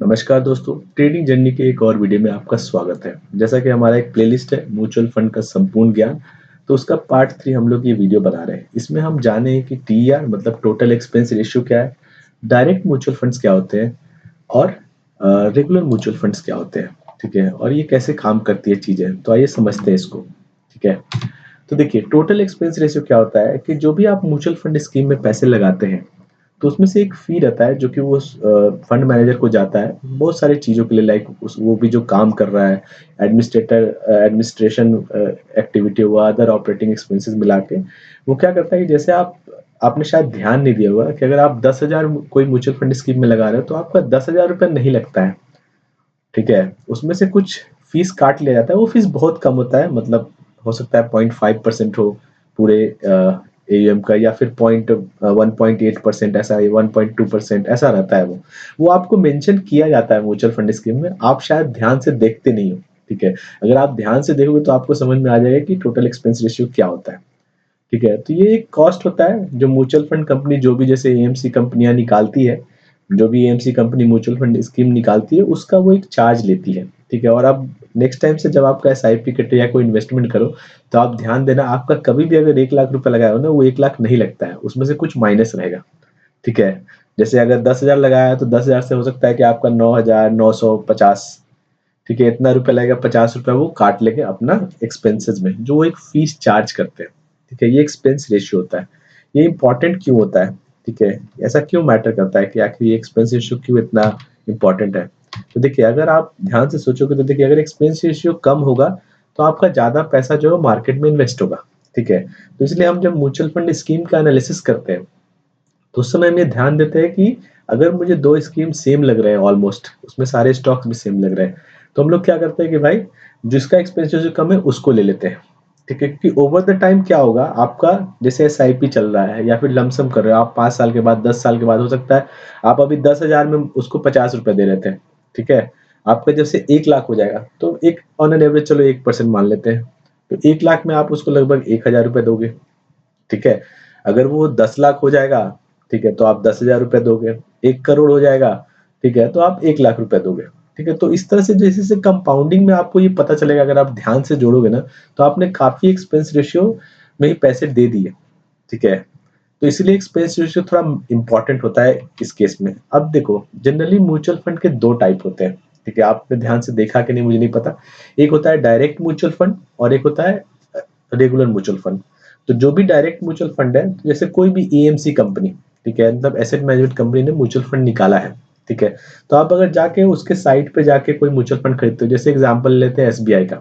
नमस्कार दोस्तों, trading journey के एक और वीडियो में आपका स्वागत है। जैसा कि हमारा एक प्लेलिस्ट है म्यूचुअल फंड का संपूर्ण ज्ञान, तो उसका पार्ट 3 हम लोग ये वीडियो बना रहे हैं। इसमें हम जाने कि टीईआर मतलब टोटल एक्सपेंस रेशियो क्या है, डायरेक्ट म्यूचुअल फंड्स क्या होते हैं और रेगुलर म्यूचुअल फंड्स क्या होते हैं, ठीक है? और ये कैसे काम करती है चीज़ें, तो आइए समझते हैं इसको, ठीक है? तो देखिए टोटल एक्सपेंस रेशियो क्या होता है कि जो भी आप म्यूचुअल फंड स्कीम में पैसे लगाते हैं, तो उसमें से एक फ़ी रहता है जो कि वो फंड मैनेजर को जाता है बहुत सारी चीज़ों के लिए, लाइक उस वो भी जो काम कर रहा है, एडमिनिस्ट्रेशन एक्टिविटी हुआ, अदर ऑपरेटिंग एक्सपेंसेस मिला के वो क्या करता है कि जैसे आपने शायद ध्यान नहीं दिया होगा कि अगर आप 10,000 कोई म्यूचुअल फंड स्कीम में लगा रहे हो तो आपका 10,000 रुपये नहीं लगता है, ठीक है? उसमें से कुछ फीस काट लिया जाता है, वो फीस बहुत कम होता है, मतलब हो सकता है 0.5% हो पूरे एयूएम का, या फिर 1.8% ऐसा, 1.2% ऐसा रहता है वो आपको मेंशन किया जाता है म्यूचुअल फंड स्कीम में, आप शायद ध्यान से देखते नहीं हो, ठीक है? अगर आप ध्यान से देखोगे तो आपको समझ में आ जाएगा कि टोटल एक्सपेंस रेशियो क्या होता है, ठीक है? तो ये एक कॉस्ट होता है जो म्यूचुअल फंड कंपनी, जो भी जैसे एएमसी कंपनियां निकालती है, जो भी AMC company mutual fund scheme निकालती है, उसका वो एक चार्ज लेती है, ठीक है? और अब नेक्स्ट टाइम से जब आपका एसआईपी कटे या कोई इन्वेस्टमेंट करो, तो आप ध्यान देना, आपका कभी भी अगर 1 लाख रुपए लगाया हो ना, वो 1 लाख नहीं लगता है, उसमें से कुछ माइनस रहेगा, ठीक है? जैसे अगर 10,000 लगाया है तो 10,000 से हो सकता है कि आपका 9,950, ठीक है, इतना रुपए लगेगा, 50 रुपए वो काट लेंगे अपना एक्सपेंसेस में, जो वो एक फीस चार्ज करते हैं, ठीक है? ये एक्सपेंस रेशियो होता है। ये इंपॉर्टेंट क्यों होता है, ठीक है? ऐसा क्यों मैटर करता है कि आखिर ये एक्सपेंस रेशियो क्यों इतना इंपॉर्टेंट है? तो देखिए, अगर आप ध्यान से सोचोगे तो देखिए, अगर एक्सपेंस रेशियो कम होगा तो आपका ज्यादा पैसा जो है मार्केट में इन्वेस्ट होगा, ठीक है? तो इसलिए हम जब म्यूचुअल फंड स्कीम का एनालिसिस करते हैं, तो उस समय हम ये ध्यान देते हैं कि अगर मुझे 2 स्कीम सेम लग रहे हैं, ऑलमोस्ट उसमें सारे स्टॉक्स भी सेम लग रहे हैं, तो हम लोग क्या करते हैं कि भाई जिसका एक्सपेंस रेशियो कम है उसको ले लेते हैं, ठीक है? क्योंकि ओवर द टाइम क्या होगा आपका, जैसे एसआईपी चल रहा है या फिर लमसम कर रहे हो आप, 5 साल के बाद, 10 साल के बाद, हो सकता है आप अभी 10,000 में उसको 50 रुपए दे रहे थे, ठीक है? आपका जब से 1 लाख हो जाएगा तो एक ऑन एन एवरेज चलो 1% मान लेते हैं, तो 1 लाख में आप उसको लगभग 1,000 रुपए दोगे, ठीक है? अगर वो 10 लाख हो जाएगा, ठीक है, तो आप 10,000 रुपए दोगे। 1 करोड़ हो जाएगा, ठीक है, तो आप 1 लाख रुपए दोगे, ठीक है? तो इस तरह से जैसे जैसे कंपाउंडिंग में आपको ये पता चलेगा, अगर आप ध्यान से जोड़ोगे ना, तो आपने काफी एक्सपेंस रेशियो में ही पैसे दे दिए, ठीक है? तो इसलिए एक्सपेंस रेशियो थोड़ा इंपॉर्टेंट होता है इस केस में। अब देखो, जनरली म्यूचुअल फंड के 2 टाइप होते हैं, ठीक है? आपने ध्यान से देखा कि नहीं मुझे नहीं पता। एक होता है डायरेक्ट म्यूचुअल फंड और एक होता है रेगुलर म्यूचुअल फंड। तो जो भी डायरेक्ट म्यूचुअल फंड है, जैसे कोई भी एएमसी कंपनी, ठीक है, मतलब एसेट मैनेजमेंट कंपनी ने म्यूचुअल फंड निकाला है, ठीक है? तो आप अगर जाके उसके साइट पे जाके कोई म्यूचुअल फंड खरीदते हो, जैसे एग्जांपल लेते हैं एसबीआई का।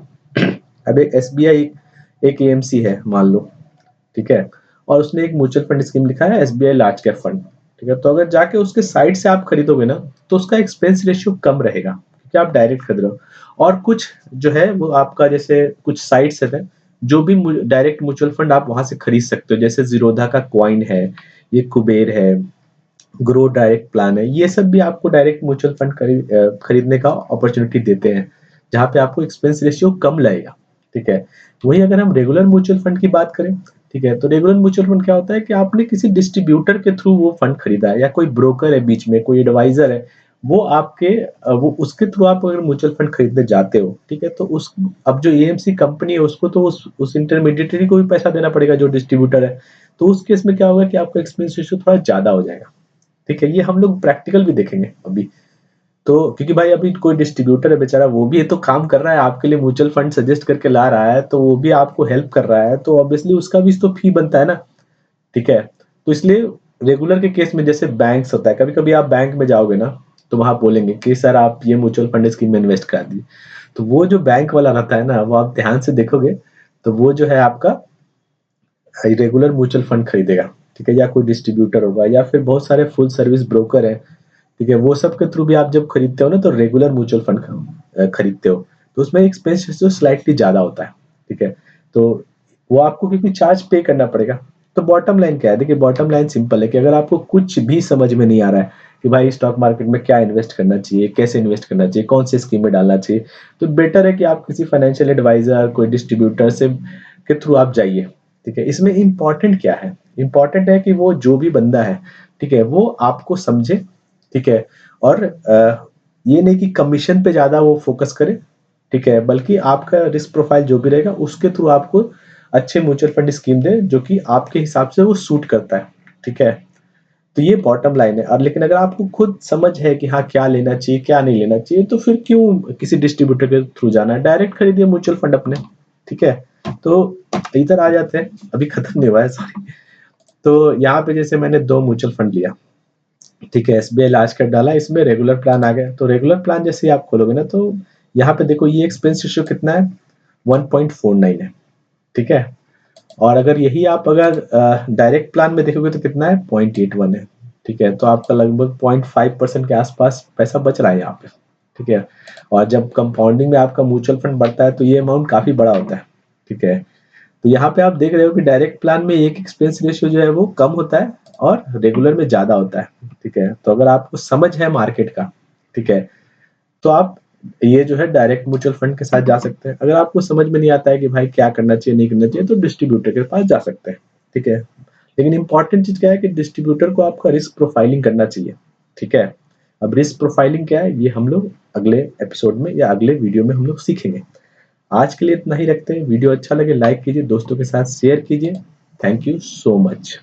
अब एसबीआई एक एएमसी है मान लो, ठीक है? और उसने एक म्यूचुअल फंड स्कीम लिखा है एसबीआई लार्ज कैप फंड, ठीक है? तो अगर जाके उसके साइट से आप खरीदोगे ना, तो उसका एक्सपेंस रेशियो कम रहेगा क्योंकि आप डायरेक्ट खरीद रहे हो। और कुछ जो है वो आपका, जैसे कुछ साइट्स है जो भी डायरेक्ट म्यूचुअल फंड आप वहां से खरीद सकते हो, जैसे जीरोधा का क्वाइन है, ये कुबेर है, ग्रो डायरेक्ट प्लान है, ये सब भी आपको डायरेक्ट म्यूचुअल फंड खरीदने का अपॉर्चुनिटी देते हैं, जहाँ पे आपको एक्सपेंस रेशियो कम लगेगा, ठीक है? वहीं अगर हम रेगुलर म्यूचुअल फंड की बात करें, ठीक है, तो रेगुलर म्यूचुअल फंड क्या होता है कि आपने किसी डिस्ट्रीब्यूटर के थ्रू वो फंड खरीदा है, या कोई ब्रोकर है बीच में, कोई एडवाइजर है, वो आपके वो उसके थ्रू आप अगर म्यूचुअल फंड खरीदने जाते हो, ठीक है, तो उस अब जो एएमसी कंपनी है उसको तो उस इंटरमीडिएटरी को भी पैसा देना पड़ेगा जो डिस्ट्रीब्यूटर है, तो उस केस में क्या होगा कि आपका एक्सपेंस रेशियो थोड़ा ज्यादा हो जाएगा, ठीक है? ये हम लोग प्रैक्टिकल भी देखेंगे अभी। तो क्योंकि भाई अभी कोई डिस्ट्रीब्यूटर है बेचारा, वो भी तो काम कर रहा है आपके लिए, म्यूचुअल फंड सजेस्ट करके ला रहा है, तो वो भी आपको हेल्प कर रहा है, तो ऑब्वियसली उसका भी तो फी बनता है ना, ठीक है? तो इसलिए रेगुलर के केस में जैसे बैंक्स होता है, कभी कभी आप बैंक में जाओगे ना, तो वहां बोलेंगे कि सर आप ये म्यूचुअल फंड स्कीम में इन्वेस्ट करा दीजिए, तो वो जो बैंक वाला रहता है ना, वो आप ध्यान से देखोगे तो वो जो है आपका रेगुलर म्यूचुअल फंड खरीदेगा, ठीक है? या कोई डिस्ट्रीब्यूटर होगा, या फिर बहुत सारे फुल सर्विस ब्रोकर है, ठीक है? वो सब के थ्रू भी आप जब खरीदते हो ना, तो रेगुलर म्यूचुअल फंड खरीदते हो, तो उसमें एक्सपेंस जो स्लाइटली ज्यादा होता है, ठीक है? तो वो आपको क्योंकि चार्ज पे करना पड़ेगा। तो बॉटम लाइन क्या है, देखिए बॉटम लाइन सिंपल है कि अगर आपको कुछ भी समझ में नहीं आ रहा है कि भाई स्टॉक मार्केट में क्या इन्वेस्ट करना चाहिए, कैसे इन्वेस्ट करना चाहिए, कौन सी स्कीम में डालना चाहिए, तो बेटर है कि आप किसी फाइनेंशियल एडवाइजर, कोई डिस्ट्रीब्यूटर से के थ्रू आप जाइए, ठीक है? इसमें इंपॉर्टेंट क्या है, इंपॉर्टेंट है कि वो जो भी बंदा है, ठीक है, वो आपको समझे, ठीक है? और ये नहीं कि कमीशन पे ज़्यादा वो फ़ोकस करे, ठीक है? बल्कि आपका रिस्क प्रोफ़ाइल जो भी रहेगा उसके थ्रू आपको अच्छे म्यूचुअल फंड स्कीम दें जो कि आपके हिसाब से वो सूट करता है, ठीक है? तो ये बॉटम लाइन है। और लेकिन अगर आपको खुद समझ है कि हाँ, क्या लेना चाहिए, क्या नहीं लेना चाहिए, तो फिर क्यों किसी डिस्ट्रीब्यूटर के थ्रू जाना है? डायरेक्ट खरीदिए म्यूचुअल फंड अपने, ठीक है? तो इधर आ जाते हैं, अभी खत्म नहीं हुआ है, सॉरी। तो यहाँ पे जैसे मैंने 2 म्यूचुअल फंड लिया, ठीक है? एसबीआई लार्ज कैप डाला, इसमें रेगुलर प्लान आ गया। तो रेगुलर प्लान जैसे ही आप खोलोगे ना, तो यहाँ पे देखो ये एक्सपेंस रेशियो कितना है, 1.49 है, ठीक है? और अगर यही आप अगर डायरेक्ट प्लान में देखोगे तो कितना है, 0.81 है, ठीक है? तो आपका लगभग 0.5% के आसपास पैसा बच रहा है यहाँ पे, ठीक है? और जब कंपाउंडिंग में आपका म्यूचुअल फंड बढ़ता है तो ये अमाउंट काफ़ी बड़ा होता है, ठीक है? तो यहाँ पे आप देख रहे हो कि डायरेक्ट प्लान में एक एक्सपेंस रेशियो जो है वो कम होता है और रेगुलर में ज़्यादा होता है, ठीक है? तो अगर आपको समझ है मार्केट का, ठीक है? तो आप ये जो है डायरेक्ट म्यूचुअल फंड के साथ जा सकते हैं। अगर आपको समझ में नहीं आता है कि भाई क्या करना चाहिए, नहीं करना चाहिए, तो डिस्ट्रीब्यूटर के पास जा सकते हैं, ठीक है? लेकिन इम्पोर्टेंट चीज़ क्या है कि डिस्ट्रीब्यूटर को आपका रिस्क प्रोफाइलिंग करना चाहिए, ठीक है? अब रिस्क प्रोफाइलिंग क्या है, ये हम लोग अगले एपिसोड में या अगले वीडियो में हम लोग सीखेंगे। आज के लिए इतना ही रखते हैं। वीडियो अच्छा लगे लाइक कीजिए, दोस्तों के साथ शेयर कीजिए। Thank you so much.